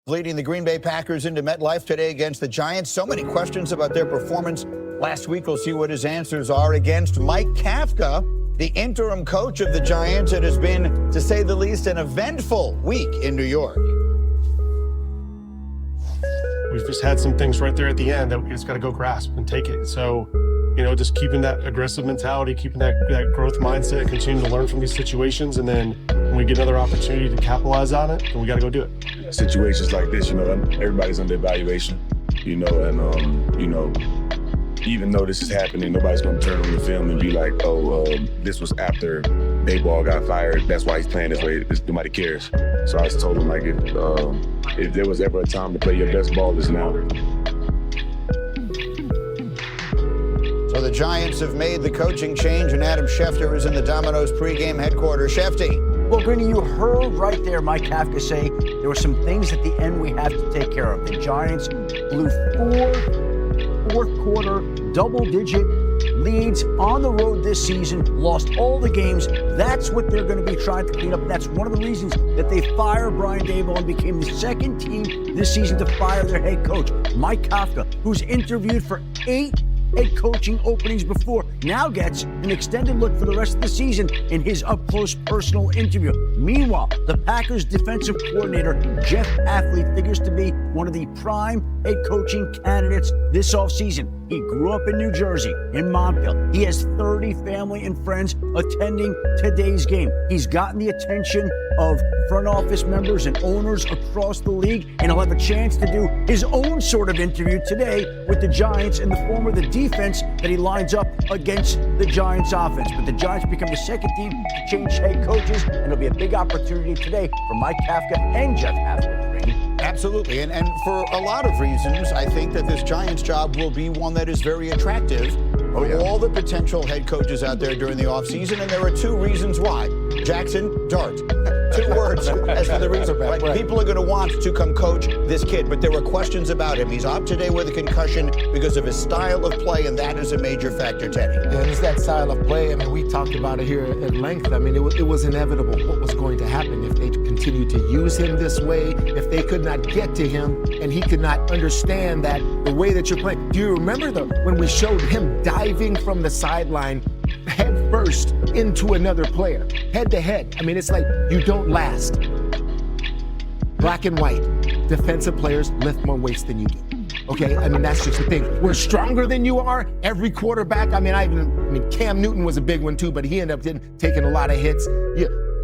leading the Green Bay Packers into MetLife today against the Giants. So many questions about their performance last week. We'll see what his answers are against Mike Kafka, the interim coach of the Giants. It has been, to say the least, an eventful week in New York. We've just had some things right there at the end that we just got to go grasp and take it. So, just keeping that aggressive mentality, keeping that growth mindset, continuing to learn from these situations. And then when we get another opportunity to capitalize on it, then we got to go do it. Situations like this, everybody's under evaluation, and, even though this is happening, nobody's going to turn on the film and be like, this was after Dayball got fired. That's why he's playing this way. Nobody cares. So I just told him, if there was ever a time to play your best ball, it's now. So the Giants have made the coaching change, and Adam Schefter is in the Domino's pregame headquarters. Shefty. Well, Greeny, you heard right there Mike Kafka say there were some things at the end we have to take care of. The Giants blew fourth quarter double-digit leads on the road this season, lost all the games. That's what they're going to be trying to clean up. That's one of the reasons that they fired Brian Daboll and became the second team this season to fire their head coach. Mike Kafka, who's interviewed for 8 head coaching openings before, now gets an extended look for the rest of the season in his up-close personal interview. Meanwhile, the Packers defensive coordinator, Jeff Hafley, figures to be one of the prime head coaching candidates this offseason. He grew up in New Jersey, in Montville. He has 30 family and friends attending today's game. He's gotten the attention of front office members and owners across the league, and he'll have a chance to do his own sort of interview today with the Giants in the form of the defense that he lines up against the Giants offense. But the Giants become the second team to change head coaches, and it'll be a big opportunity today for Mike Kafka and Jeff Hafley. Absolutely, and for a lot of reasons, I think that this Giants job will be one that is very attractive for all the potential head coaches out there during the offseason, and there are 2 reasons why. Jaxson Dart. 2 words as for the reason. Right? People are going to want to come coach this kid, but there were questions about him. He's out today with a concussion because of his style of play, and that is a major factor, Teddy. Yeah, it's that style of play. We talked about it here at length. It was inevitable what was going to happen if they continued to use him this way, if they could not get to him, and he could not understand that the way that you're playing. Do you remember when we showed him diving from the sideline head first into another player, head to head? It's like you don't last. Black and white. Defensive players lift more weights than you do. Okay? That's just the thing. We're stronger than you are. Every quarterback. Cam Newton was a big one too, but he ended up taking a lot of hits.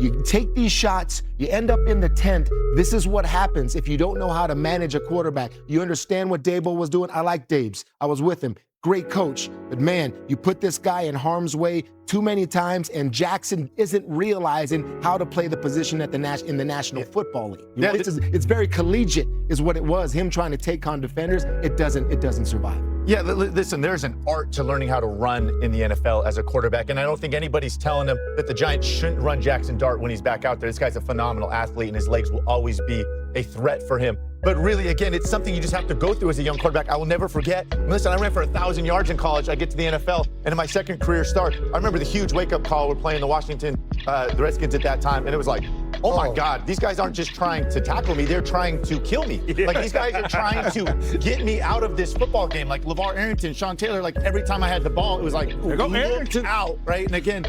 You take these shots, you end up in the tent. This is what happens if you don't know how to manage a quarterback. You understand what Daboll was doing? I like Dabes. I was with him. Great coach. But man, you put this guy in harm's way too many times, and Jackson isn't realizing how to play the position in the National Football League. It's very collegiate is what it was. Him trying to take on defenders, it doesn't survive. Yeah, listen, there's an art to learning how to run in the NFL as a quarterback, and I don't think anybody's telling him that the Giants shouldn't run Jaxson Dart when he's back out there. This guy's a phenomenal athlete, and his legs will always be a threat for him. But really, again, it's something you just have to go through as a young quarterback. I will never forget. Listen, I ran for 1,000 yards in college. I get to the NFL, and in my second career start, I remember the huge wake-up call. We're playing the Redskins at that time, and it was like, oh my God, these guys aren't just trying to tackle me, they're trying to kill me. Like, these guys are trying to get me out of this football game. Like LeVar Arrington, Sean Taylor, like every time I had the ball, it was like, there go Arrington out, right? And again,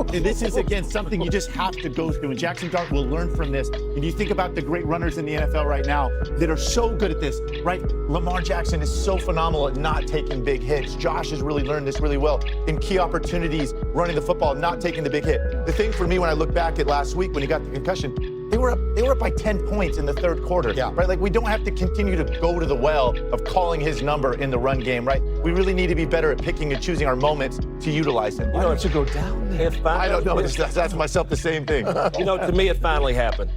this is, again, something you just have to go through, and Jaxson Dart will learn from this. And you think about the great runners in the NFL right now that are so good at this, right? Lamar Jackson is so phenomenal at not taking big hits. Josh has really learned this really well in key opportunities, running the football, not taking the big hit. The thing for me when I look back at last week when he got the concussion, they were up by 10 points in the third quarter, right? Like, we don't have to continue to go to the well of calling his number in the run game, right? We really need to be better at picking and choosing our moments to utilize him. Why don't you go down there? I don't know. Just ask myself the same thing. To me, it finally happened.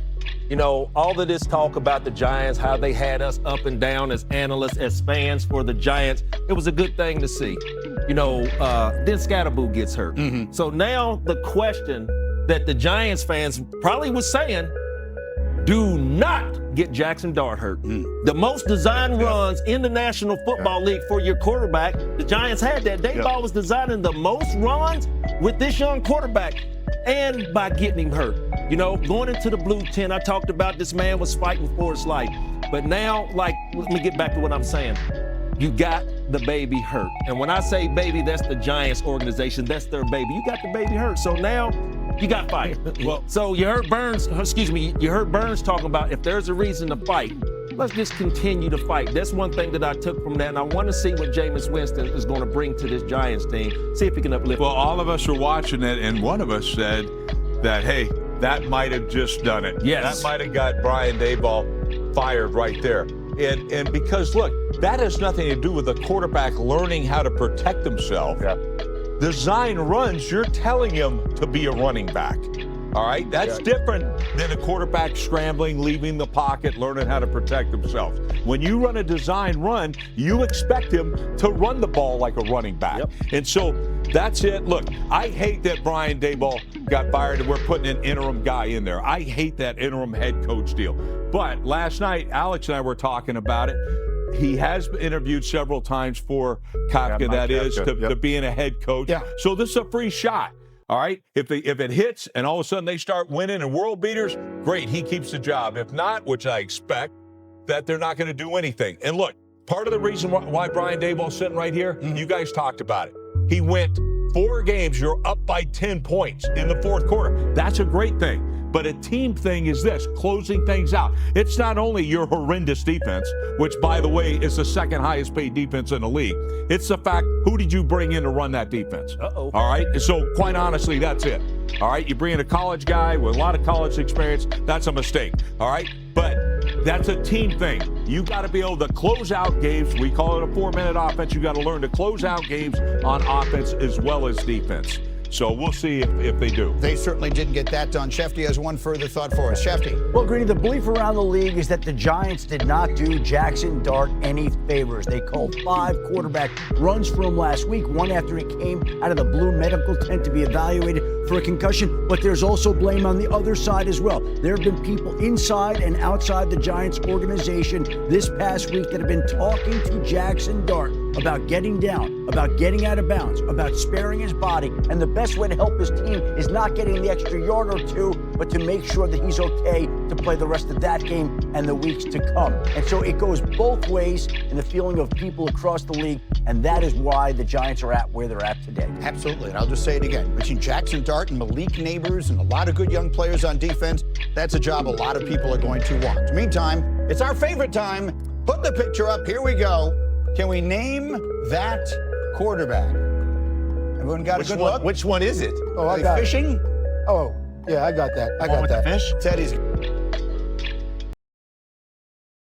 All of this talk about the Giants, how they had us up and down as analysts, as fans for the Giants, it was a good thing to see. Then Scatterboo gets hurt. Mm-hmm. So now the question that the Giants fans probably was saying, do not get Jaxson Dart hurt. The most designed runs in the National Football League for your quarterback, the Giants had that. Dayball was designing the most runs with this young quarterback, and by getting him hurt. You know, going into the blue tent, I talked about this man was fighting for his life. But now, like, let me get back to what I'm saying. You got the baby hurt. And when I say baby, that's the Giants organization. That's their baby. You got the baby hurt. So now you got to fight. Well, so you heard Burns talking about if there's a reason to fight, let's just continue to fight. That's one thing that I took from that. And I want to see what Jameis Winston is going to bring to this Giants team. See if he can uplift. Well, all of us were watching it, and one of us said that, hey, that might have just done it. Yes. That might have got Brian Daboll fired right there. And because, look, that has nothing to do with the quarterback learning how to protect himself. Yeah. Design runs, you're telling him to be a running back. All right? That's different than a quarterback scrambling, leaving the pocket, learning how to protect himself. When you run a design run, you expect him to run the ball like a running back. Yep. And so that's it. Look, I hate that Brian Daboll got fired and we're putting an interim guy in there. I hate that interim head coach deal. But last night, Alex and I were talking about it. He has been interviewed several times for Kafka, to being a head coach. Yeah. So this is a free shot. All right, if it hits and all of a sudden they start winning and world beaters, great, he keeps the job. If not, which I expect, that they're not going to do anything. And look, part of the reason why Brian Daboll's sitting right here, you guys talked about it. He went 4 games, you're up by 10 points in the fourth quarter. That's a great thing. But a team thing is this, closing things out. It's not only your horrendous defense, which, by the way, is the second highest paid defense in the league. It's the fact, who did you bring in to run that defense? Uh-oh. All right? So, quite honestly, that's it. All right? You bring in a college guy with a lot of college experience, that's a mistake. All right? But that's a team thing. You got to be able to close out games. We call it a 4-minute offense. You got to learn to close out games on offense as well as defense. So we'll see if they do. They certainly didn't get that done. Shefty has one further thought for us. Shefty. Well, Greeny, the belief around the league is that the Giants did not do Jaxson Dart any favors. They called 5 quarterback runs for him last week, one after he came out of the blue medical tent to be evaluated for a concussion. But there's also blame on the other side as well. There have been people inside and outside the Giants organization this past week that have been talking to Jaxson Dart about getting down, about getting out of bounds, about sparing his body. And the best way to help his team is not getting the extra yard or 2, but to make sure that he's okay to play the rest of that game and the weeks to come. And so it goes both ways in the feeling of people across the league, and that is why the Giants are at where they're at today. Absolutely, and I'll just say it again. Between Jaxson Dart and Malik Neighbors and a lot of good young players on defense, that's a job a lot of people are going to want. Meantime, it's our favorite time. Put the picture up. Here we go. Can we name that quarterback? Everyone got a good look? Which one is it? Oh, Are they fishing? Oh, yeah, I got that. I got With that. the fish? Teddy's